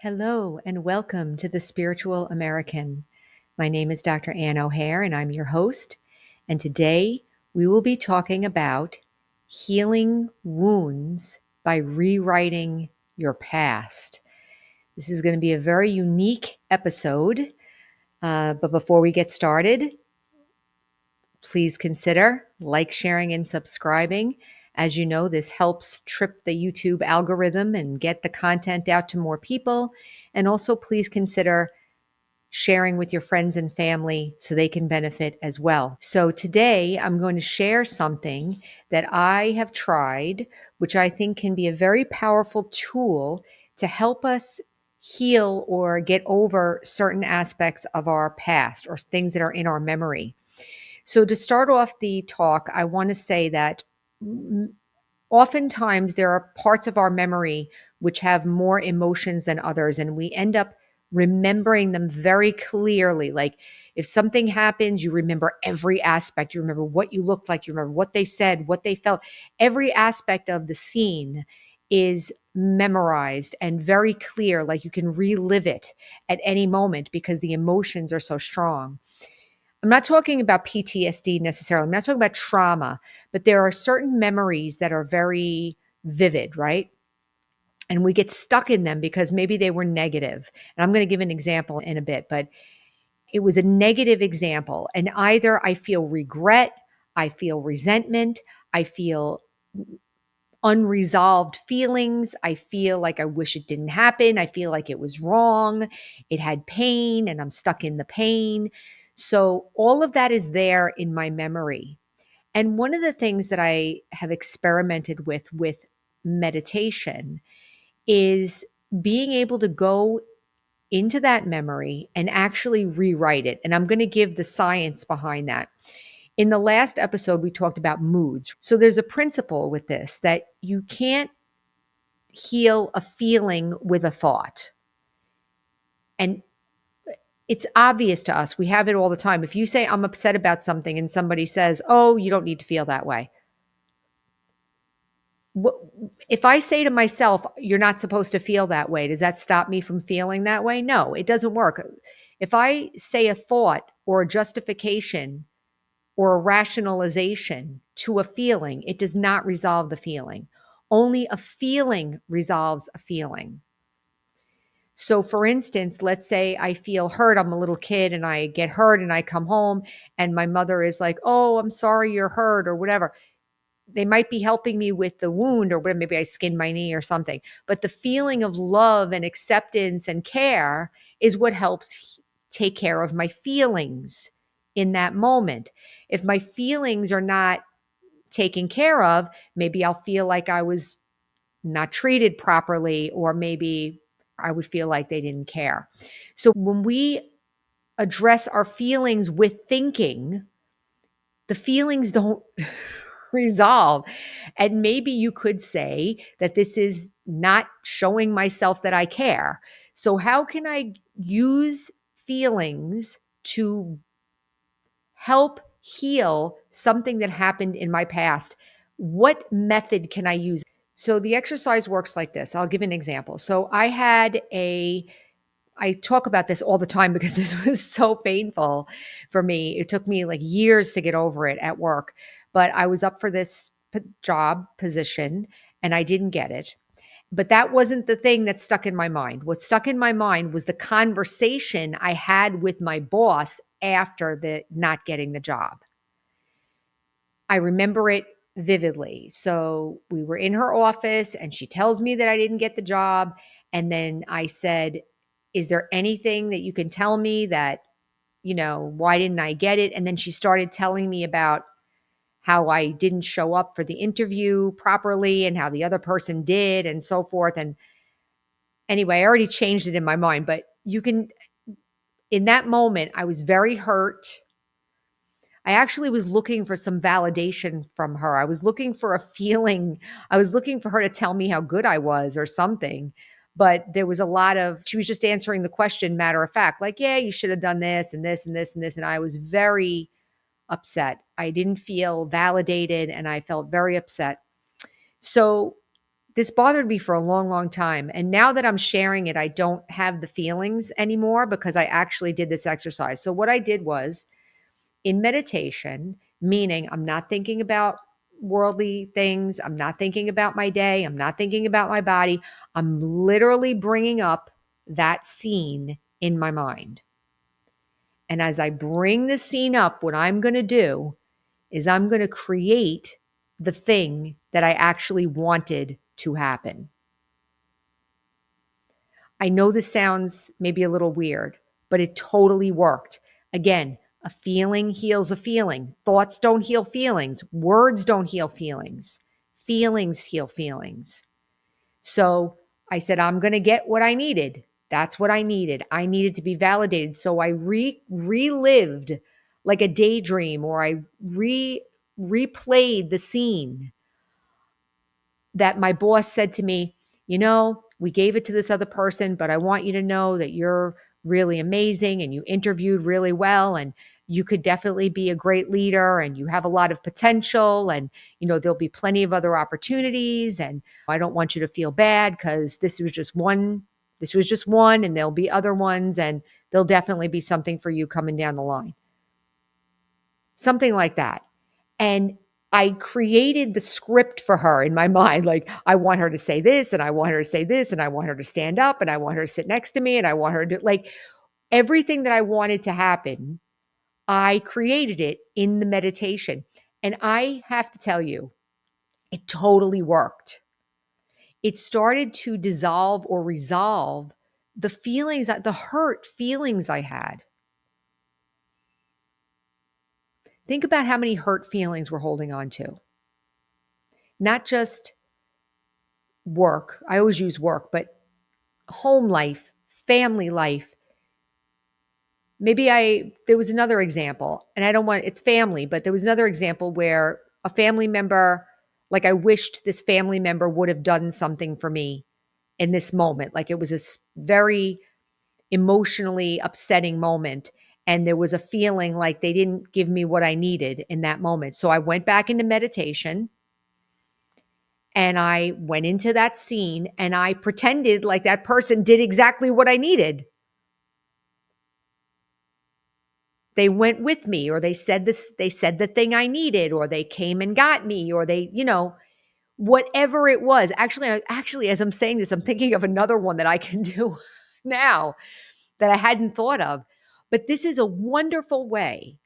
Hello and welcome to the Spiritual American. My name is Dr. Ann O'Hare and I'm your host. And today we will be talking about healing wounds by rewriting your past. This is going to be a very unique episode. But before we get started, please consider like, sharing, and subscribing. As you know, this helps trip the YouTube algorithm and get the content out to more people. And also, please consider sharing with your friends and family so they can benefit as well. So today I'm going to share something that I have tried, which I think can be a very powerful tool to help us heal or get over certain aspects of our past or things that are in our memory. So to start off the talk, I want to say that oftentimes there are parts of our memory which have more emotions than others, and we end up remembering them very clearly. Like if something happens, you remember every aspect. You remember what you looked like, you remember what they said, what they felt. Every aspect of the scene is memorized and very clear, like you can relive it at any moment because the emotions are so strong. I'm not talking about PTSD necessarily. I'm not talking about trauma, but there are certain memories that are very vivid, right? And we get stuck in them because maybe they were negative. And I'm going to give an example in a bit, but it was a negative example. And either I feel regret, I feel resentment, I feel unresolved feelings. I feel like I wish it didn't happen. I feel like it was wrong. It had pain and I'm stuck in the pain. So all of that is there in my memory. And one of the things that I have experimented with meditation is being able to go into that memory and actually rewrite it. And I'm going to give the science behind that. In the last episode, we talked about moods. So there's a principle with this that you can't heal a feeling with a thought. And it's obvious to us. We have it all the time. If you say, I'm upset about something, and somebody says, oh, you don't need to feel that way. If I say to myself, you're not supposed to feel that way, does that stop me from feeling that way? No, it doesn't work. If I say a thought or a justification or a rationalization to a feeling, it does not resolve the feeling. Only a feeling resolves a feeling. So, for instance, let's say I feel hurt. I'm a little kid and I get hurt and I come home and my mother is like, oh, I'm sorry you're hurt or whatever. They might be helping me with the wound or whatever. Maybe I skinned my knee or something. But the feeling of love and acceptance and care is what helps take care of my feelings in that moment. If my feelings are not taken care of, maybe I'll feel like I was not treated properly, or maybe I would feel like they didn't care. So when we address our feelings with thinking, the feelings don't resolve. And maybe you could say that this is not showing myself that I care. So, how can I use feelings to help heal something that happened in my past? What method can I use? So, the exercise works like this. I'll give an example. So, I talk about this all the time because this was so painful for me. It took me like years to get over it at work, but I was up for this job position and I didn't get it. But that wasn't the thing that stuck in my mind. What stuck in my mind was the conversation I had with my boss after the not getting the job. I remember it vividly. So we were in her office and she tells me that I didn't get the job. And then I said, is there anything that you can tell me that, why didn't I get it? And then she started telling me about how I didn't show up for the interview properly and how the other person did and so forth. And anyway, I already changed it in my mind, but in that moment, I was very hurt. I actually was looking for some validation from her. I was looking for a feeling. I was looking for her to tell me how good I was or something. But there was a lot of, she was just answering the question matter of fact, like, yeah, you should have done this and this and this and this. And I was very upset. I didn't feel validated and I felt very upset. So This bothered me for a long, long time. And now that I'm sharing it, I don't have the feelings anymore because I actually did this exercise. So, what I did was in meditation, meaning I'm not thinking about worldly things, I'm not thinking about my day, I'm not thinking about my body. I'm literally bringing up that scene in my mind. And as I bring the scene up, what I'm going to do is I'm going to create the thing that I actually wanted to happen. I know this sounds maybe a little weird, but it totally worked. Again, a feeling heals a feeling. Thoughts don't heal feelings. Words don't heal feelings. Feelings heal feelings. So I said, I'm going to get what I needed. That's what I needed. I needed to be validated. So I relived like a daydream, or I replayed the scene that my boss said to me, we gave it to this other person, but I want you to know that you're really amazing and you interviewed really well and you could definitely be a great leader and you have a lot of potential and there'll be plenty of other opportunities and I don't want you to feel bad because this was just one and there'll be other ones and there'll definitely be something for you coming down the line. Something like that. And I created the script for her in my mind. Like, I want her to say this, and I want her to say this, and I want her to stand up, and I want her to sit next to me, and I want her to like everything that I wanted to happen. I created it in the meditation. And I have to tell you, it totally worked. It started to dissolve or resolve the feelings, the hurt feelings I had. Think about how many hurt feelings we're holding on to. Not just work. I always use work, but home life, family life. There was another example, and I don't want, it's family, but there was another example where a family member, like I wished this family member would have done something for me in this moment. Like it was a very emotionally upsetting moment. And there was a feeling like they didn't give me what I needed in that moment. So I went back into meditation and I went into that scene and I pretended like that person did exactly what I needed. They went with me, or they said the thing I needed, or they came and got me, or whatever it was. Actually, as I'm saying this, I'm thinking of another one that I can do now that I hadn't thought of. But this is a wonderful way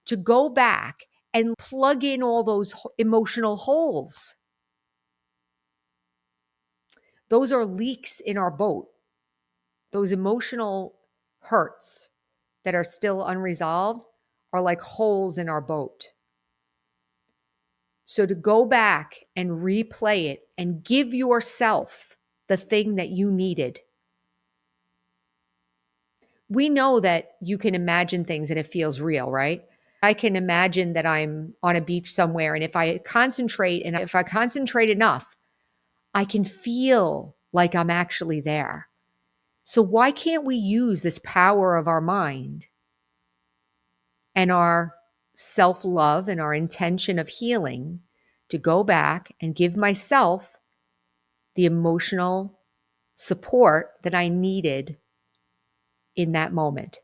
to go back and plug in all those emotional holes. Those are leaks in our boat. Those emotional hurts that are still unresolved are like holes in our boat. So to go back and replay it and give yourself the thing that you needed. We know that you can imagine things and it feels real, right? I can imagine that I'm on a beach somewhere, and if I concentrate enough, I can feel like I'm actually there. So why can't we use this power of our mind and our self-love and our intention of healing to go back and give myself the emotional support that I needed in that moment?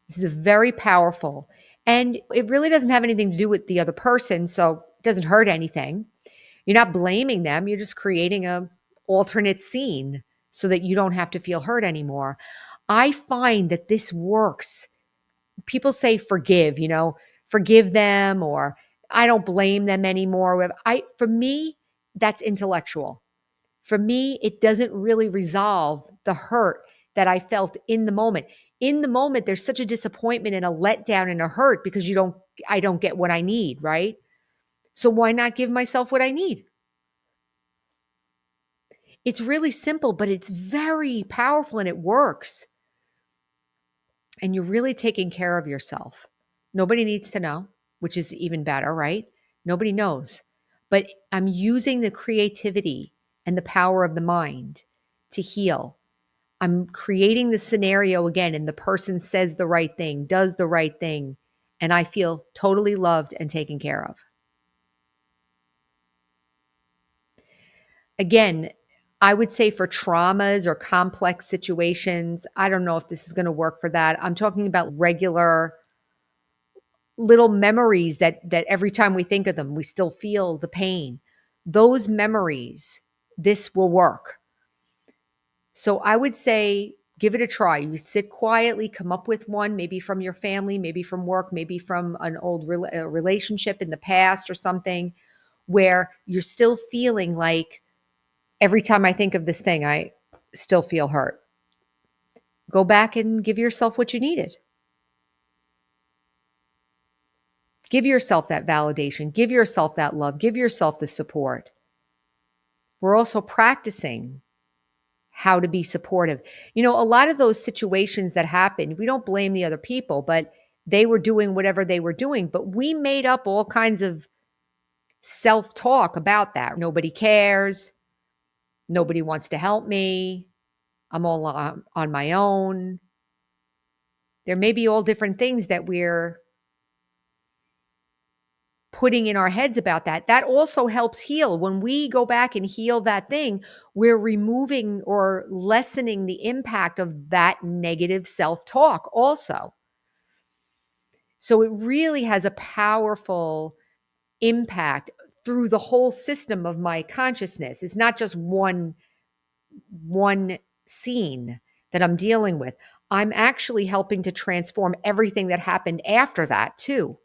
This is very powerful. And it really doesn't have anything to do with the other person, so it doesn't hurt anything. You're not blaming them. You're just creating a alternate scene so that you don't have to feel hurt anymore. I find that this works. People say forgive, forgive them, or I don't blame them anymore. For me, that's intellectual. For me, it doesn't really resolve the hurt that I felt in the moment. In the moment, there's such a disappointment and a letdown and a hurt because I don't get what I need, right? So why not give myself what I need? It's really simple, but it's very powerful and it works. And you're really taking care of yourself. Nobody needs to know, which is even better, right? Nobody knows. But I'm using the creativity and the power of the mind to heal. I'm creating the scenario again, and the person says the right thing, does the right thing, and I feel totally loved and taken care of. Again, I would say for traumas or complex situations, I don't know if this is going to work for that. I'm talking about regular little memories that every time we think of them, we still feel the pain. Those memories, this will work. So I would say give it a try. You sit quietly, come up with one, maybe from your family, maybe from work, maybe from an old relationship in the past or something, where you're still feeling like every time I think of this thing, I still feel hurt. Go back and give yourself what you needed. Give yourself that validation, give yourself that love, give yourself the support. We're also practicing how to be supportive. You know, a lot of those situations that happened, we don't blame the other people, but they were doing whatever they were doing. But we made up all kinds of self talk about that. Nobody cares. Nobody wants to help me. I'm all on my own. There may be all different things that we're putting in our heads about that. That also helps heal. When we go back and heal that thing, we're removing or lessening the impact of that negative self talk also. So it really has a powerful impact through the whole system of my consciousness. It's not just one scene that I'm dealing with. I'm actually helping to transform everything that happened after that too.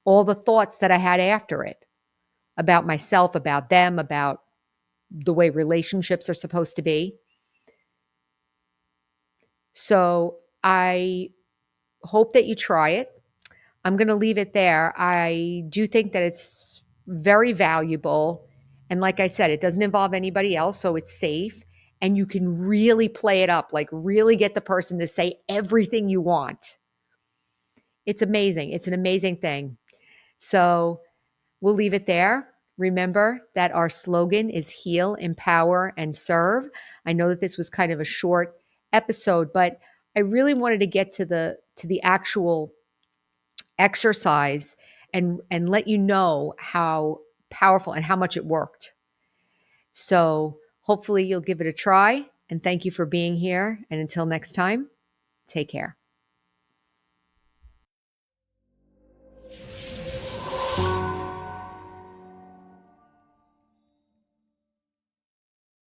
All the thoughts that I had after it about myself, about them, about the way relationships are supposed to be. So I hope that you try it. I'm going to leave it there. I do think that it's very valuable. And like I said, it doesn't involve anybody else, so it's safe. And you can really play it up, like really get the person to say everything you want. It's amazing. It's an amazing thing. So we'll leave it there. Remember that our slogan is heal, empower, and serve. I know that this was kind of a short episode, but I really wanted to get to the actual exercise and let you know how powerful and how much it worked. So hopefully you'll give it a try, and thank you for being here. And until next time, take care.